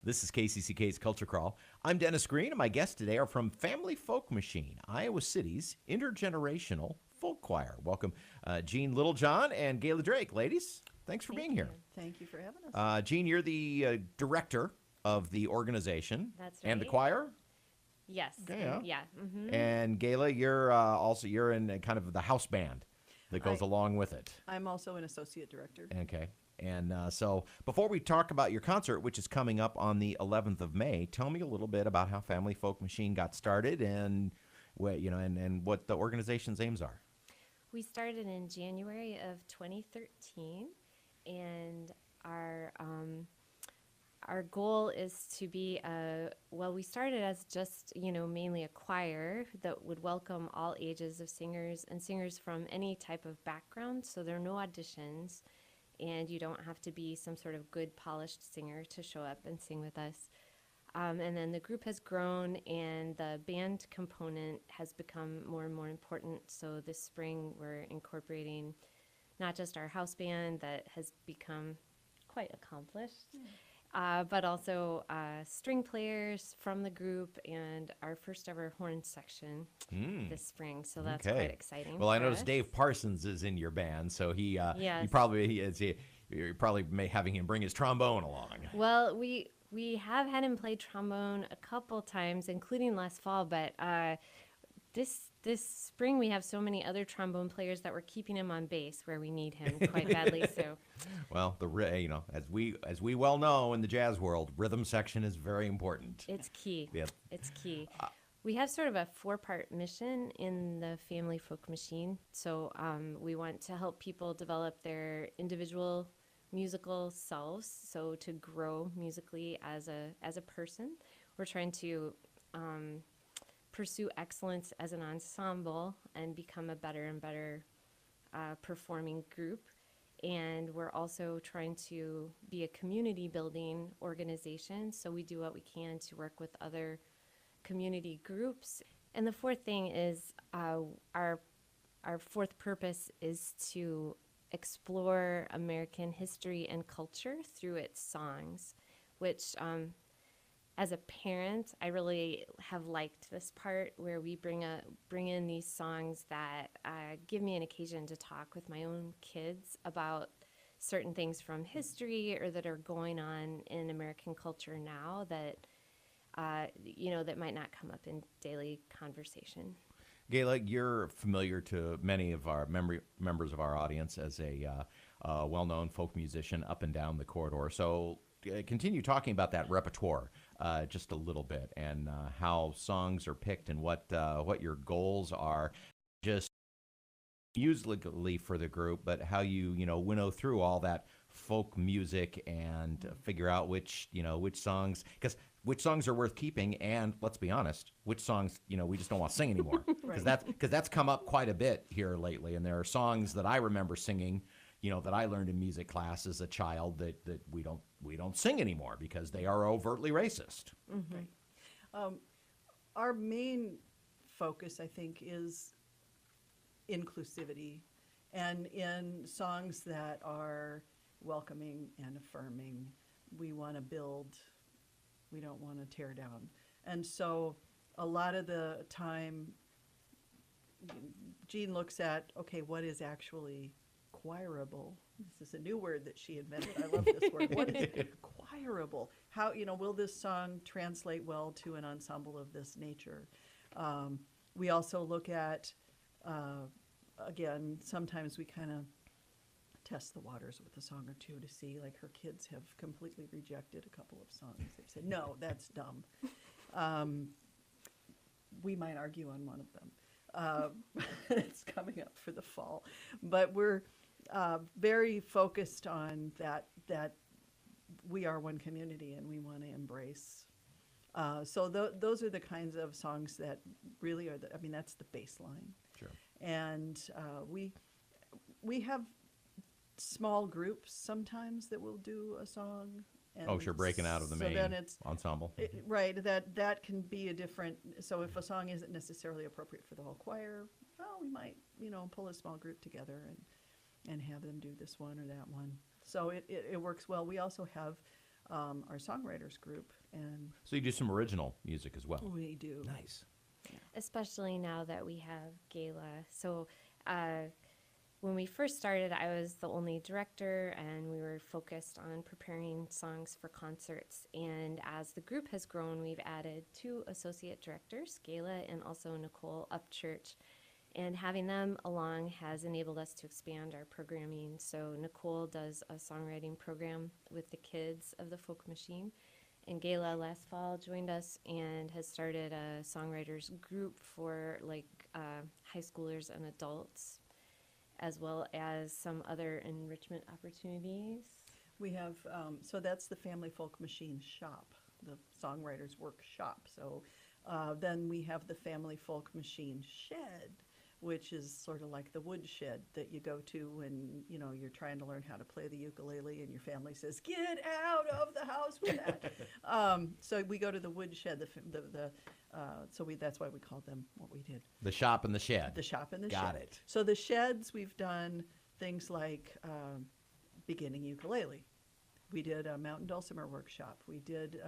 This is KCCK's Culture Crawl. I'm Dennis Green, and my guests today are from Family Folk Machine, Iowa City's intergenerational folk choir. Welcome, Jean Littlejohn and Gayla Drake. Ladies, thanks for being here. Thank you for having us. Jean, you're the director of the organization. That's right. And the choir? Yes. Yeah. Yeah. Mm-hmm. And Gayla, you're in kind of the house band that goes along with it. I'm also an associate director. Okay. And so before we talk about your concert, which is coming up on the 11th of May, tell me a little bit about how Family Folk Machine got started and what, and what the organization's aims are. We started in January of 2013, and our goal is to be we started as just, mainly a choir that would welcome all ages of singers and singers from any type of background. So there are no auditions, and you don't have to be some sort of good, polished singer to show up and sing with us. And then the group has grown, and the band component has become more and more important. So this spring, we're incorporating not just our house band that has become quite accomplished, but also string players from the group and our first ever horn section this spring. So that's quite exciting. Well, I noticed Dave Parsons is in your band, so you're probably having him bring his trombone along. Well, we have had him play trombone a couple times, including last fall, but this spring we have so many other trombone players that we're keeping him on bass where we need him quite badly. So, well, as we well know in the jazz world, rhythm section is very important. It's key. Yep. It's key. We have sort of a 4-part mission in the Family Folk Machine. So we want to help people develop their individual musical selves. So to grow musically as a person, we're trying to pursue excellence as an ensemble and become a better and better performing group. And we're also trying to be a community building organization. So we do what we can to work with other community groups. And the fourth thing is our fourth purpose is to explore American history and culture through its songs, which as a parent, I really have liked this part where we bring in these songs that give me an occasion to talk with my own kids about certain things from history or that are going on in American culture now that that might not come up in daily conversation. Gayla, you're familiar to many of our members of our audience as a well-known folk musician up and down the corridor. So continue talking about that repertoire just a little bit and how songs are picked and what your goals are, just musically for the group, but how you winnow through all that folk music and figure out which songs, because which songs are worth keeping, and let's be honest, which songs we just don't want to sing anymore, because that's come up quite a bit here lately, and there are songs that I remember singing, that I learned in music class as a child that we don't sing anymore because they are overtly racist. Mm-hmm. Right. Our main focus, I think, is inclusivity, and in songs that are welcoming and affirming, we want to build. We don't want to tear down. And so a lot of the time, Jean looks at, okay, what is actually choirable? This is a new word that she invented. I love this word. What is choirable? How, will this song translate well to an ensemble of this nature? We also look at, again, sometimes we kind of test the waters with a song or two to see, like her kids have completely rejected a couple of songs. They've said, no, that's dumb. We might argue on one of them. It's coming up for the fall. But we're very focused on that we are one community and we want to embrace. So those are the kinds of songs that really are that's the baseline. Sure. And we have small groups sometimes that will do a song. And sure, breaking out of the main ensemble. Right, that can be a different, so if a song isn't necessarily appropriate for the whole choir, we might, pull a small group together and have them do this one or that one. So it works well. We also have our songwriters group, and So you do some original music as well. we do. Nice. Especially now that we have Gayla. So when we first started, I was the only director, and we were focused on preparing songs for concerts. And as the group has grown, we've added 2 associate directors, Gayla and also Nicole Upchurch. And having them along has enabled us to expand our programming. So Nicole does a songwriting program with the kids of the Folk Machine. And Gayla last fall joined us and has started a songwriters group for high schoolers and adults, as well as some other enrichment opportunities. We have, so that's the Family Folk Machine Shop, the Songwriters Workshop. So then we have the Family Folk Machine Shed, which is sort of like the woodshed that you go to when, you know, you're trying to learn how to play the ukulele and your family says, "Get out of the house with that." So we go to the woodshed, that's why we called them what we did. The shop and the shed. The shop and the shed. Got it. So the sheds, we've done things like beginning ukulele. We did a mountain dulcimer workshop. We did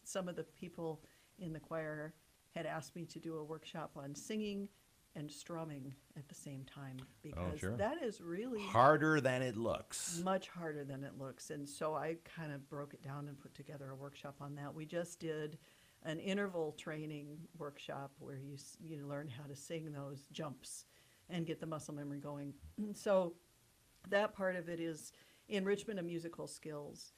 some of the people in the choir had asked me to do a workshop on singing and strumming at the same time, because sure. that is really Harder than it looks. much harder than it looks. And so I kind of broke it down and put together a workshop on that. We just did an interval training workshop where you learn how to sing those jumps and get the muscle memory going. So that part of it is enrichment of musical skills,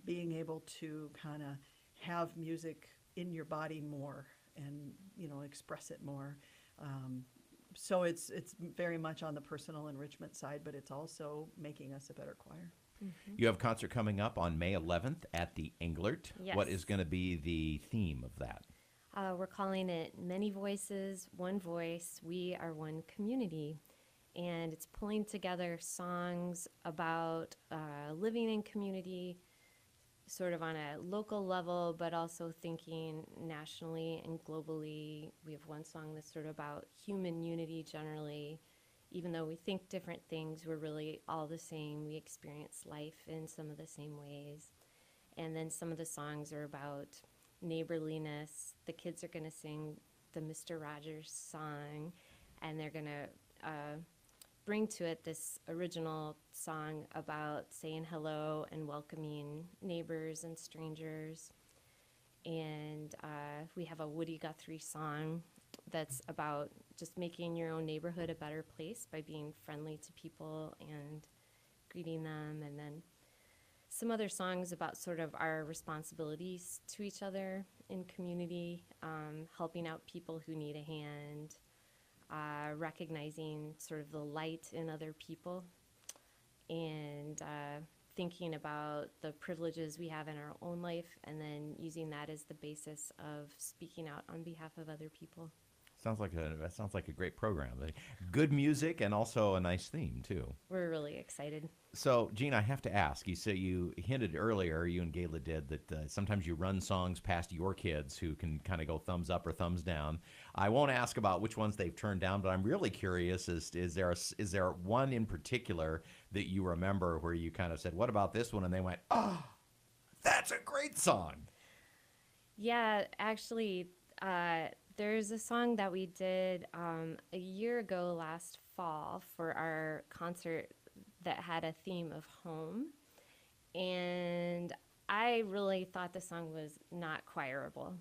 being able to kind of have music in your body more and, you know, express it more. So it's very much on the personal enrichment side, but it's also making us a better choir. You have a concert coming up on May 11th at the Englert. Yes. What is going to be the theme of that? We're calling it Many Voices, One Voice, We Are One Community. And it's pulling together songs about living in community, sort of on a local level, but also thinking nationally and globally. We have one song that's sort of about human unity generally. Even though we think different things, we're really all the same. We experience life in some of the same ways. And then some of the songs are about neighborliness. The kids are going to sing the Mr. Rogers song, and they're going to bring to it this original song about saying hello and welcoming neighbors and strangers. And we have a Woody Guthrie song that's about just making your own neighborhood a better place by being friendly to people and greeting them. And then some other songs about sort of our responsibilities to each other in community, helping out people who need a hand, recognizing sort of the light in other people, and thinking about the privileges we have in our own life, and then using that as the basis of speaking out on behalf of other people. That sounds like a great program. Good music and also a nice theme too. We're really excited. So, Gene, I have to ask. You hinted earlier, you and Gayla did, that sometimes you run songs past your kids who can kind of go thumbs up or thumbs down. I won't ask about which ones they've turned down, but I'm really curious: is there one in particular that you remember where you kind of said, "What about this one?" and they went, "Oh, that's a great song." Yeah, actually, there's a song that we did a year ago last fall for our concert that had a theme of home. And I really thought the song was not choirable.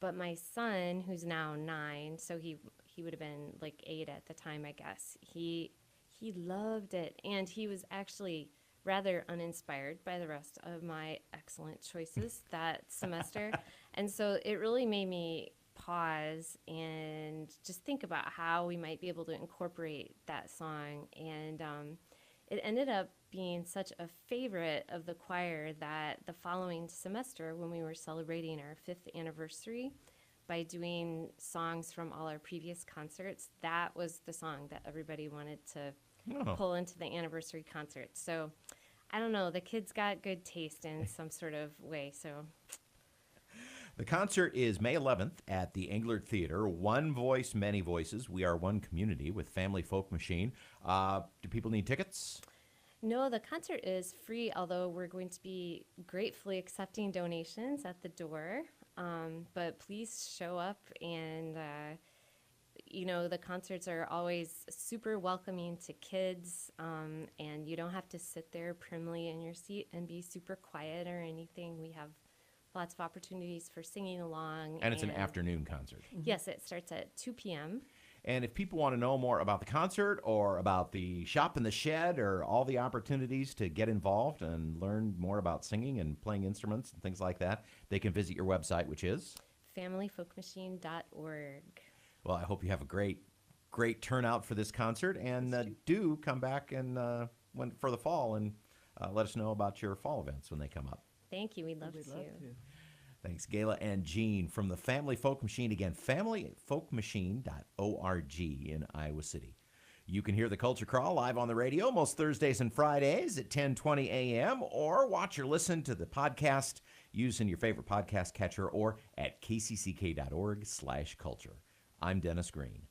But my son, who's now 9, so he would have been like 8 at the time, I guess, he loved it. And he was actually rather uninspired by the rest of my excellent choices that semester. And so it really made me pause and just think about how we might be able to incorporate that song. And it ended up being such a favorite of the choir that the following semester, when we were celebrating our 5th anniversary by doing songs from all our previous concerts, that was the song that everybody wanted to pull into the anniversary concert. So I don't know, the kids got good taste in some sort of way. So The concert is May 11th at the Englert Theatre. One voice, many voices. We are one community with Family Folk Machine. Do people need tickets? No, the concert is free, although we're going to be gratefully accepting donations at the door. But please show up and, the concerts are always super welcoming to kids, and you don't have to sit there primly in your seat and be super quiet or anything. We have lots of opportunities for singing along. And it's an afternoon concert. Yes, it starts at 2 p.m. And if people want to know more about the concert or about the shop in the shed or all the opportunities to get involved and learn more about singing and playing instruments and things like that, they can visit your website, which is familyfolkmachine.org. Well, I hope you have a great turnout for this concert, and do come back and for the fall and let us know about your fall events when they come up. Thank you. We'd love to. Thanks, Gayla and Jean from the Family Folk Machine. Again, familyfolkmachine.org in Iowa City. You can hear the Culture Crawl live on the radio most Thursdays and Fridays at 10:20 a.m. or watch or listen to the podcast using your favorite podcast catcher or at kcck.org/culture. I'm Dennis Green.